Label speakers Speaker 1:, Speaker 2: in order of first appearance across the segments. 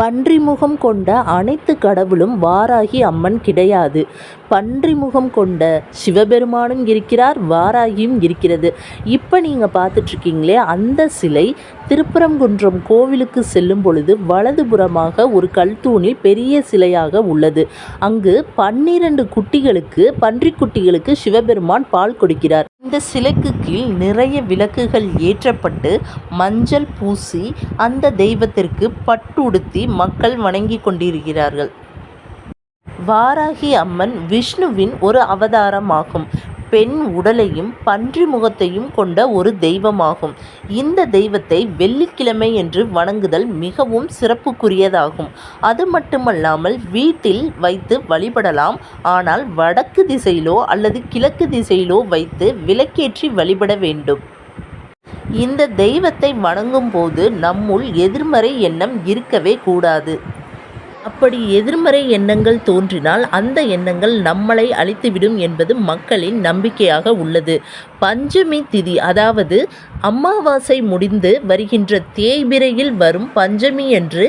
Speaker 1: பன்றி முகம் கொண்ட அனைத்து கடவுளும் வாராகி அம்மன் கிடையாது. பன்றி முகம் கொண்ட சிவபெருமானும் இருக்கிறார், வாராகியும் இருக்கிறது. இப்போ நீங்கள் பார்த்துட்ருக்கீங்களே அந்த சிலை திருப்பரங்குன்றம் கோவிலுக்கு செல்லும் பொழுது வலதுபுறமாக ஒரு கல்தூணில் பெரிய சிலையாக உள்ளது. அங்கு 12 குட்டிகளுக்கு பன்றி குட்டிகளுக்கு சிவபெருமான் பால் கொடுக்கிறார். இந்த சிலைக்கு கீழ் நிறைய விளக்குகள் ஏற்றப்பட்டு மஞ்சள் பூசி அந்த தெய்வத்திற்கு பட்டு உடுத்தி மக்கள் வணங்கி கொண்டிருக்கிறார்கள். வாராகி அம்மன் விஷ்ணுவின் ஒரு அவதாரமாகும். பெண் உடலையும் பன்றி முகத்தையும் கொண்ட ஒரு தெய்வமாகும். இந்த தெய்வத்தை வெள்ளிக்கிழமை என்று வணங்குதல் மிகவும் சிறப்புக்குரியதாகும். அது மட்டுமல்லாமல் வீட்டில் வைத்து வழிபடலாம். ஆனால் வடக்கு திசையிலோ அல்லது கிழக்கு திசையிலோ வைத்து விளக்கேற்றி வழிபட வேண்டும். இந்த தெய்வத்தை வணங்கும் போது நம்முள் எதிர்மறை எண்ணம் இருக்கவே கூடாது. அப்படி எதிர்மறை எண்ணங்கள் தோன்றினால் அந்த எண்ணங்கள் நம்மளை அழித்துவிடும் என்பது மக்களின் நம்பிக்கையாக உள்ளது. பஞ்சமி திதி, அதாவது அமாவாசை முடிந்து வருகின்ற தேய்பிறையில் வரும் பஞ்சமி என்று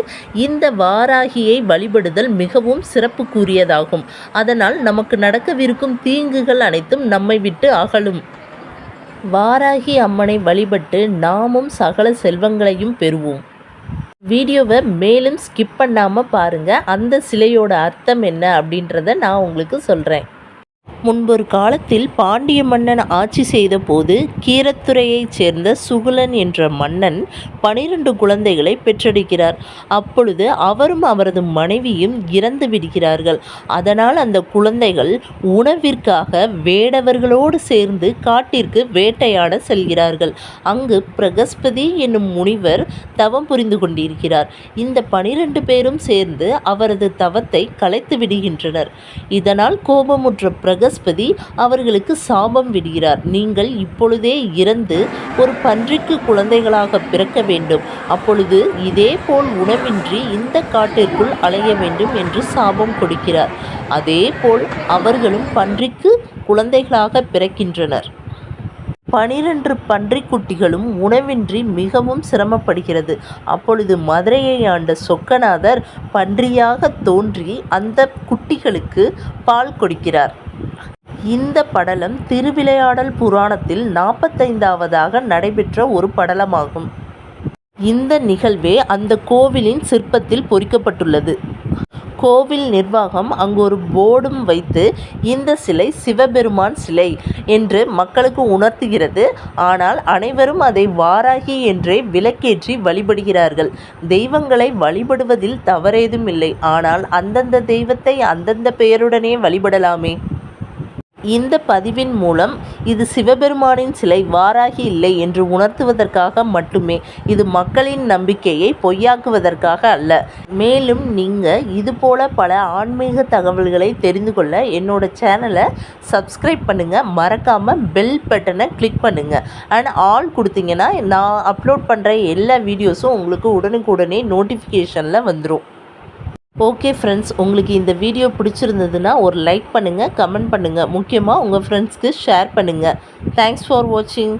Speaker 1: இந்த வாராகியை வழிபடுதல் மிகவும் சிறப்புக்குரியதாகும். அதனால் நமக்கு நடக்கவிருக்கும் தீங்குகள் அனைத்தும் நம்மை விட்டு அகலும். வாராகி அம்மனை வழிபட்டு நாமும் சகல செல்வங்களையும் பெறுவோம். வீடியோவை மேலும் ஸ்கிப் பண்ணாமல் பாருங்கள். அந்த சிலையோட அர்த்தம் என்ன அப்படின்றத நான் உங்களுக்கு சொல்கிறேன். முன்பொரு காலத்தில் பாண்டிய மன்னன் ஆட்சி செய்த போது கீரத்துறையைச் சேர்ந்த சுகுலன் என்ற மன்னன் 12 குழந்தைகளை பெற்றெடுக்கிறார். அப்பொழுது அவரும் அவரது மனைவியும் இறந்து விடுகிறார்கள். அதனால் அந்த குழந்தைகள் உணவிற்காக வேடவர்களோடு சேர்ந்து காட்டிற்கு வேட்டையாட செல்கிறார்கள். அங்கு பிரகஸ்பதி என்னும் முனிவர் தவம் புரிந்து கொண்டிருக்கிறார். இந்த 12 பேரும் சேர்ந்து அவரது தவத்தை கலைத்து விடுகின்றனர். இதனால் கோபமுற்ற பிரகஸ்பதி அவர்களுக்கு சாபம் விடுகிறார். நீங்கள் இப்பொழுதே இறந்து ஒரு பன்றிக்கு குழந்தைகளாக பிறக்க வேண்டும். அப்பொழுது இதே போல் உணவின்றி இந்த காட்டிற்குள் அலைய வேண்டும் என்று சாபம் கொடுக்கிறார். அதே போல் அவர்களும் பன்றிக்கு குழந்தைகளாக பிறக்கின்றனர். 12 பன்றிக்குட்டிகளும் உணவின்றி மிகவும் சிரமப்படுகிறது. அப்பொழுது மதுரையை ஆண்ட சொக்கநாதர் பன்றியாக தோன்றி அந்த குட்டிகளுக்கு பால் கொடுக்கிறார். இந்த படலம் திருவிளையாடல் புராணத்தில் 45வதாக நடைபெற்ற ஒரு படலமாகும். இந்த நிகழ்வே அந்த கோவிலின் சிற்பத்தில் பொறிக்கப்பட்டுள்ளது. கோவில் நிர்வாகம் அங்கு ஒரு போர்டும் வைத்து இந்த சிலை சிவபெருமான் சிலை என்று மக்களுக்கு உணர்த்துகிறது. ஆனால் அனைவரும் அதை வாராகி என்றே விளக்கேற்றி வழிபடுகிறார்கள். தெய்வங்களை வழிபடுவதில் தவறேதும் இல்லை. ஆனால் அந்தந்த தெய்வத்தை அந்தந்த பெயருடனே வழிபடலாமே. இந்த பதிவின் மூலம் இது சிவபெருமானின் சிலை, வாராகி இல்லை என்று உணர்த்துவதற்காக மட்டுமே. இது மக்களின் நம்பிக்கையை பொய்யாக்குவதற்காக அல்ல. மேலும் நீங்கள் இதுபோல பல ஆன்மீக தகவல்களை தெரிந்து கொள்ள என்னோட சேனலை சப்ஸ்கிரைப் பண்ணுங்கள். மறக்காமல் பெல் பட்டனை கிளிக் பண்ணுங்கள். அண்ட் ஆல் கொடுத்தீங்கன்னா நான் அப்லோட் பண்ணுற எல்லா வீடியோஸும் உங்களுக்கு உடனுக்குடனே நோட்டிஃபிகேஷனில் வந்துடும். ஓகே ஃப்ரெண்ட்ஸ், உங்களுக்கு இந்த வீடியோ பிடிச்சிருந்ததுன்னா ஒரு லைக் பண்ணுங்கள், கமெண்ட் பண்ணுங்கள். முக்கியமாக உங்கள் ஃப்ரெண்ட்ஸ்க்கு ஷேர் பண்ணுங்கள். தேங்க்ஸ் ஃபார் வாட்சிங்.